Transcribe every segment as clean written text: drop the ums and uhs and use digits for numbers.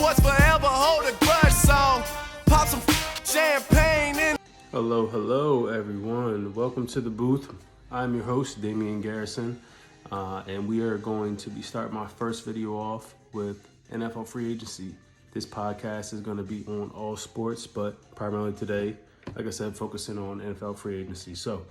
sports forever hold a grudge, so pop some champagne in. Hello, everyone. Welcome to the booth. I'm your host, Damian Garrison, and we are going to be starting my first video off with NFL free agency. This podcast is going to be on all sports, but primarily today, like I said, focusing on NFL free agency. So,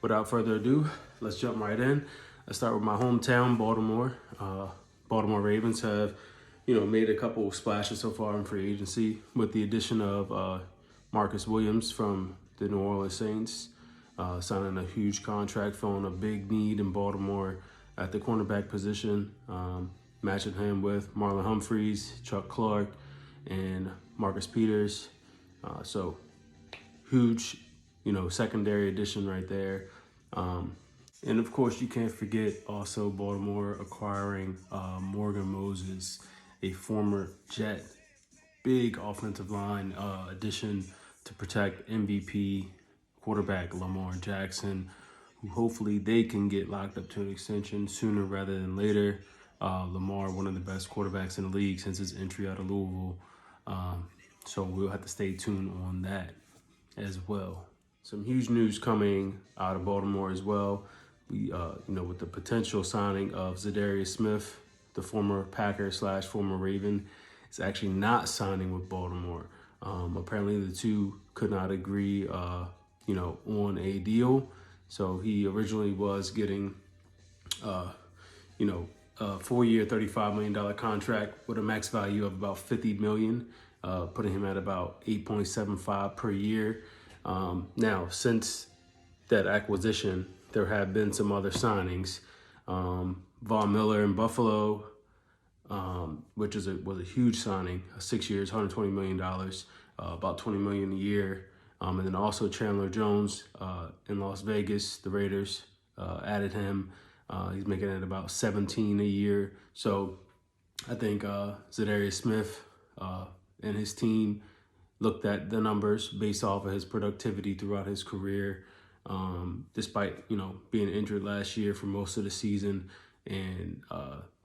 without further ado, let's jump right in. Let's start with my hometown, Baltimore. Baltimore Ravens have, made a couple of splashes so far in free agency with the addition of Marcus Williams from the New Orleans Saints, signing a huge contract, filling a big need in Baltimore at the cornerback position, matching him with Marlon Humphreys, Chuck Clark, and Marcus Peters. So huge, secondary addition right there. And of course, you can't forget also Baltimore acquiring Morgan Moses, a former Jet. Big offensive line addition to protect MVP quarterback Lamar Jackson, who hopefully they can get locked up to an extension sooner rather than later. Lamar, one of the best quarterbacks in the league since his entry out of Louisville. So we'll have to stay tuned on that as well. Some huge news coming out of Baltimore as well. We, with the potential signing of Zadarius Smith, the former Packer / former Raven, is actually not signing with Baltimore. Apparently the two could not agree, on a deal. So he originally was getting, a 4-year, $35 million contract with a max value of about $50 million, putting him at about 8.75 per year. Now, since that acquisition, there have been some other signings. Von Miller in Buffalo, which was a huge signing, 6 years, $120 million, about $20 million a year. And then also Chandler Jones in Las Vegas, the Raiders added him. He's making it about 17 a year. So I think Zadarius Smith and his team looked at the numbers based off of his productivity throughout his career, despite, being injured last year for most of the season. And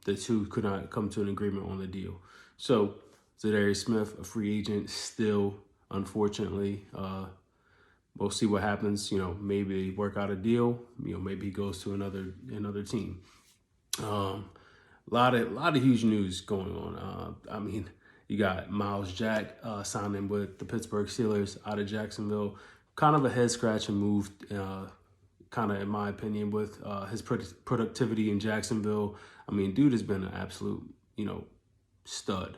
the two could not come to an agreement on the deal. So Zadarius Smith, a free agent still, unfortunately. We'll see what happens. Maybe they work out a deal. Maybe he goes to another team. A lot of huge news going on. You got Miles Jack signing with the Pittsburgh Steelers out of Jacksonville. Kind of a head-scratching move, kind of in my opinion, with his productivity in Jacksonville. Dude has been an absolute, stud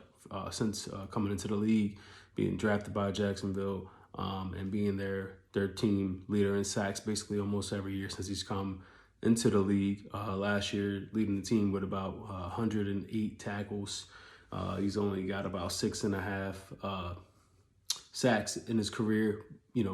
since coming into the league, being drafted by Jacksonville, and being their team leader in sacks basically almost every year since he's come into the league. Last year, leading the team with about 108 tackles. He's only got about 6.5 sacks in his career,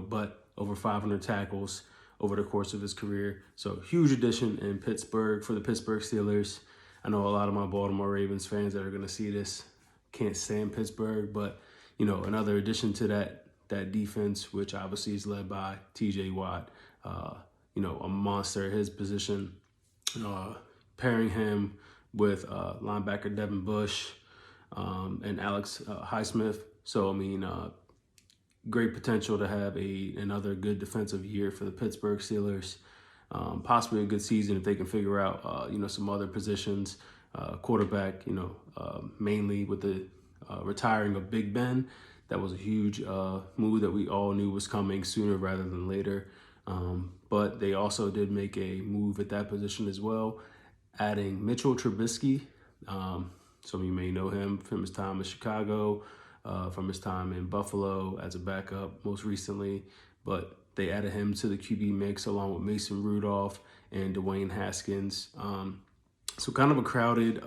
but over 500 tackles over the course of his career. So huge addition in Pittsburgh for the Pittsburgh Steelers. I know a lot of my Baltimore Ravens fans that are going to see this can't stand Pittsburgh, but, another addition to that defense, which obviously is led by TJ Watt, a monster at his position, pairing him with linebacker Devin Bush and Alex Highsmith. So, great potential to have another good defensive year for the Pittsburgh Steelers. Possibly a good season if they can figure out, some other positions. Quarterback, mainly with the retiring of Big Ben. That was a huge move that we all knew was coming sooner rather than later. But they also did make a move at that position as well, adding Mitchell Trubisky. Some of you may know him from his time in Chicago, from his time in Buffalo as a backup most recently. But they added him to the QB mix along with Mason Rudolph and Dwayne Haskins. So kind of a crowded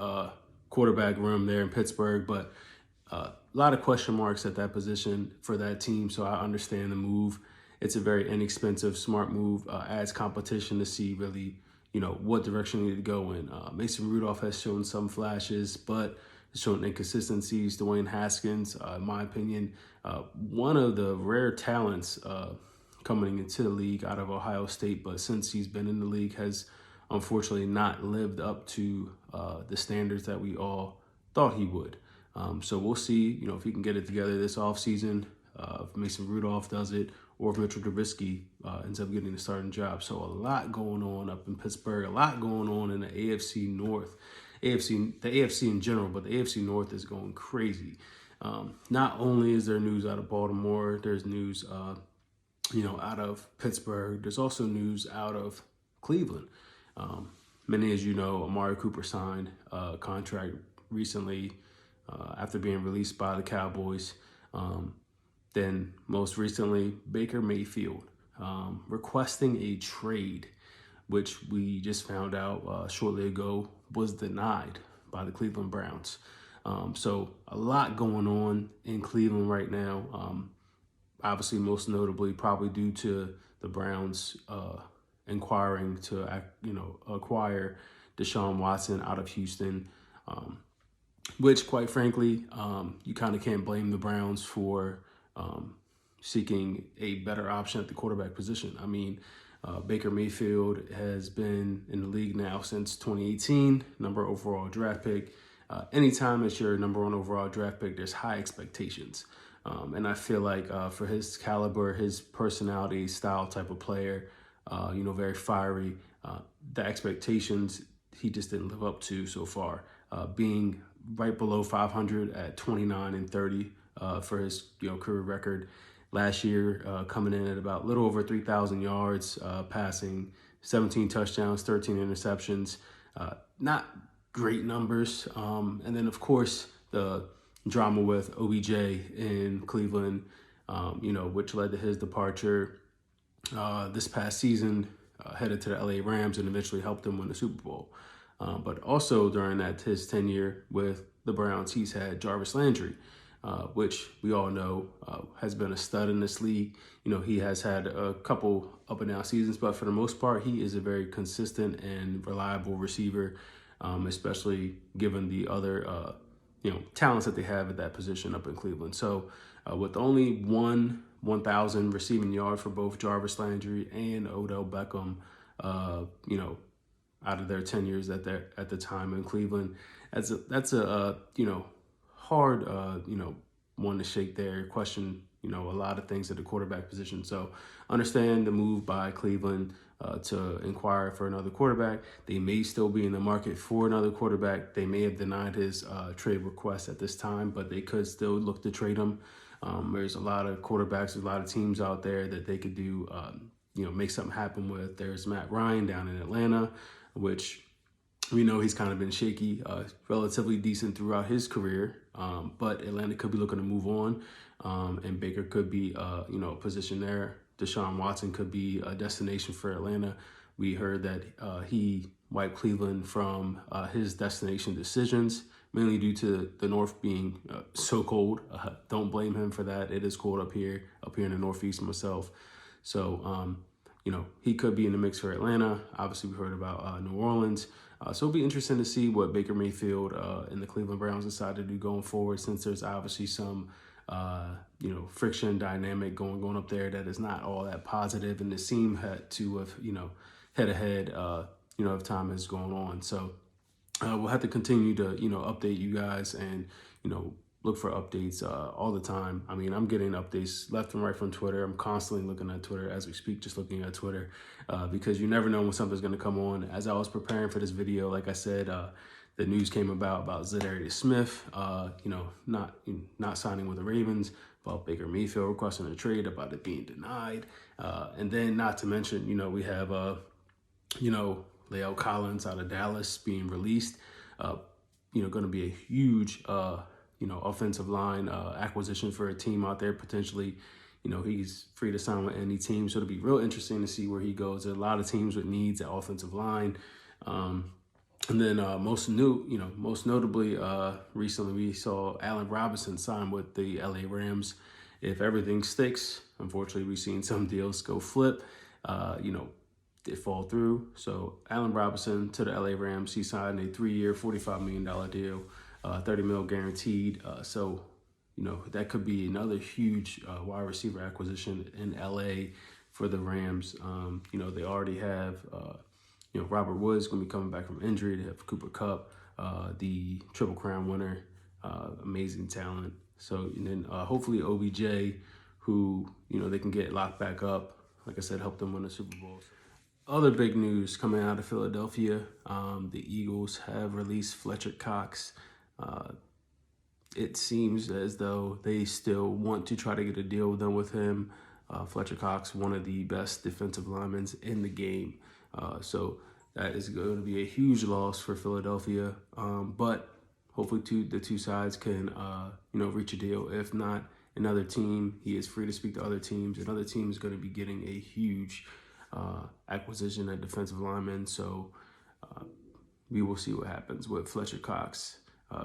quarterback room there in Pittsburgh, but a lot of question marks at that position for that team. So I understand the move. It's a very inexpensive, smart move, adds competition to see really, what direction you need to go in. Mason Rudolph has shown some flashes, but has shown inconsistencies. Dwayne Haskins, in my opinion, one of the rare talents coming into the league out of Ohio State, but since he's been in the league has unfortunately not lived up to the standards that we all thought he would. So we'll see, if he can get it together this offseason, if Mason Rudolph does it, or if Mitchell Trubisky ends up getting the starting job. So a lot going on up in Pittsburgh, a lot going on in the AFC North, the AFC in general, but the AFC North is going crazy. Not only is there news out of Baltimore, there's news, out of Pittsburgh. There's also news out of Cleveland. Many, as you know, Amari Cooper signed a contract recently after being released by the Cowboys. Then most recently, Baker Mayfield requesting a trade, which we just found out shortly ago was denied by the Cleveland Browns. So a lot going on in Cleveland right now. Obviously, most notably, probably due to the Browns inquiring to acquire Deshaun Watson out of Houston, which, quite frankly, you kind of can't blame the Browns for seeking a better option at the quarterback position. I mean, Baker Mayfield has been in the league now since 2018, number overall draft pick. Anytime it's your number one overall draft pick, there's high expectations. And I feel like for his caliber, his personality, style type of player, very fiery, the expectations he just didn't live up to so far. Being right below 500 at 29-30 for his career record. Last year, coming in at about a little over 3,000 yards, passing, 17 touchdowns, 13 interceptions. Not great numbers. And then, of course, the drama with OBJ in Cleveland, which led to his departure this past season, headed to the LA Rams and eventually helped him win the Super Bowl. But also during his tenure with the Browns, he's had Jarvis Landry, which we all know has been a stud in this league. He has had a couple up and down seasons, but for the most part, he is a very consistent and reliable receiver, especially given the other talents that they have at that position up in Cleveland. So with only 1,000 receiving yards for both Jarvis Landry and Odell Beckham, out of their tenures at the time in Cleveland, that's a hard one to shake there. Question a lot of things at the quarterback position. So understand the move by Cleveland to inquire for another quarterback. They may still be in the market for another quarterback. They may have denied his trade request at this time, but they could still look to trade him. There's a lot of quarterbacks, there's a lot of teams out there that they could do, make something happen with. There's Matt Ryan down in Atlanta, which we know he's kind of been shaky, relatively decent throughout his career, but Atlanta could be looking to move on, and Baker could be, a position there. Deshaun Watson could be a destination for Atlanta. We heard that he wiped Cleveland from his destination decisions, mainly due to the North being so cold. Don't blame him for that. It is cold up here in the Northeast myself. So, he could be in the mix for Atlanta. Obviously, we heard about New Orleans. So it'll be interesting to see what Baker Mayfield and the Cleveland Browns decide to do going forward, since there's obviously some, friction dynamic going up there that is not all that positive, and it seemed to have, head ahead, if time is going on. So we'll have to continue to, update you guys and, look for updates all the time. I mean, I'm getting updates left and right from Twitter. I'm constantly looking at Twitter as we speak, just looking at Twitter because you never know when something's going to come on. As I was preparing for this video, like I said, the news came about Za'Darius Smith, not signing with the Ravens, about Baker Mayfield requesting a trade, about it being denied. And then not to mention, we have, La'el Collins out of Dallas being released, going to be a huge, offensive line acquisition for a team out there. Potentially, he's free to sign with any team. So it'll be real interesting to see where he goes. There are a lot of teams with needs at offensive line. And then most notably, recently we saw Allen Robinson sign with the LA Rams. If everything sticks, unfortunately, we've seen some deals go flip, they fall through. So Allen Robinson to the LA Rams, he signed a 3-year, $45 million deal, $30 million guaranteed. So that could be another huge wide receiver acquisition in LA for the Rams. They already have, Robert Woods going to be coming back from injury. They have Cooper Kupp, the Triple Crown winner, amazing talent. So, and then hopefully OBJ, who, they can get locked back up. Like I said, help them win the Super Bowl. Other big news coming out of Philadelphia, the Eagles have released Fletcher Cox. It seems as though they still want to try to get a deal done with him. Fletcher Cox, one of the best defensive linemen in the game. So that is going to be a huge loss for Philadelphia. But hopefully the two sides can, reach a deal. If not, another team, he is free to speak to other teams. Another team is going to be getting a huge acquisition at defensive linemen. So we will see what happens with Fletcher Cox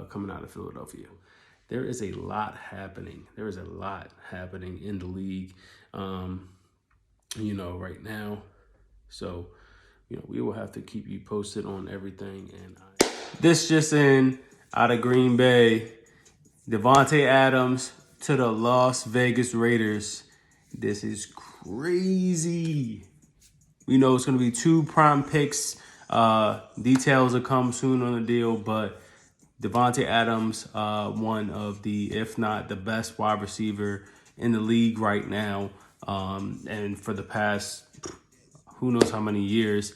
coming out of Philadelphia. There is a lot happening. There is a lot happening in the league, right now. So, we will have to keep you posted on everything. And this just in, out of Green Bay, Davante Adams to the Las Vegas Raiders. This is crazy. We know it's going to be 2 prime picks. Details will come soon on the deal, but Davante Adams, one of the, if not the best wide receiver in the league right now, and for the past who knows how many years,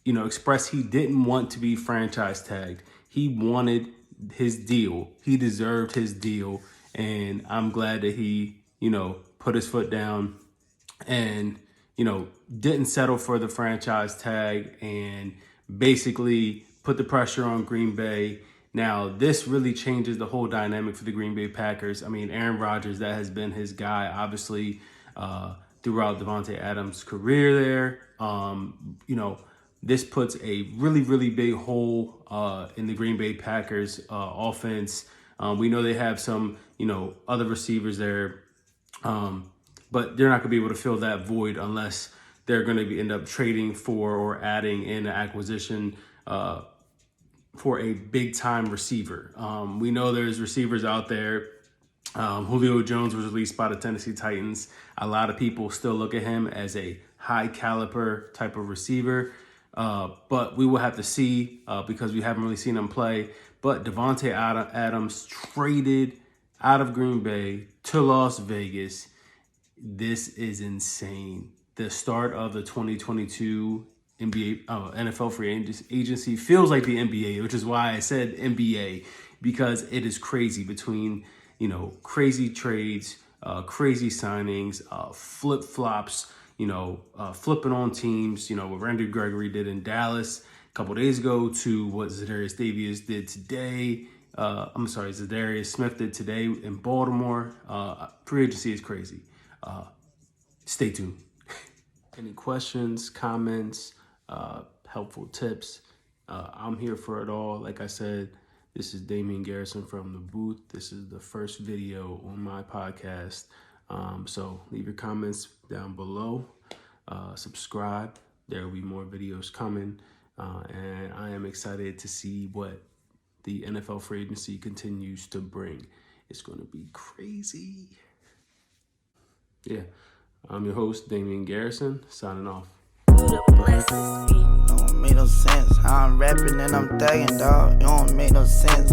expressed he didn't want to be franchise tagged. He wanted his deal. He deserved his deal, and I'm glad that he, put his foot down and, didn't settle for the franchise tag and basically put the pressure on Green Bay. Now, this really changes the whole dynamic for the Green Bay Packers. I mean, Aaron Rodgers, that has been his guy, obviously, throughout Davante Adams' career there. This puts a really, really big hole in the Green Bay Packers offense. We know they have some, other receivers there, but they're not going to be able to fill that void unless they're going to end up trading for or adding in an acquisition for a big-time receiver. We know there's receivers out there. Julio Jones was released by the Tennessee Titans. A lot of people still look at him as a high-caliber type of receiver. But we will have to see because we haven't really seen him play. But Davante Adams traded out of Green Bay to Las Vegas. This is insane. The start of the 2022 NFL free agency feels like the NBA, which is why I said NBA, because it is crazy between, crazy trades, crazy signings, flip-flops, flipping on teams, what Randy Gregory did in Dallas a couple days ago to what Zadarius Smith did today in Baltimore. Free agency is crazy. Stay tuned. Any questions, comments, helpful tips? I'm here for it all. Like I said, this is Damian Garrison from The Booth. This is the first video on my podcast. So leave your comments down below. Subscribe. There will be more videos coming. And I am excited to see what the NFL free agency continues to bring. It's going to be crazy. Yeah. I'm your host, Damian Garrison, signing off. Don't make no sense. I'm rapping and I'm thugging, dog. It don't make no sense.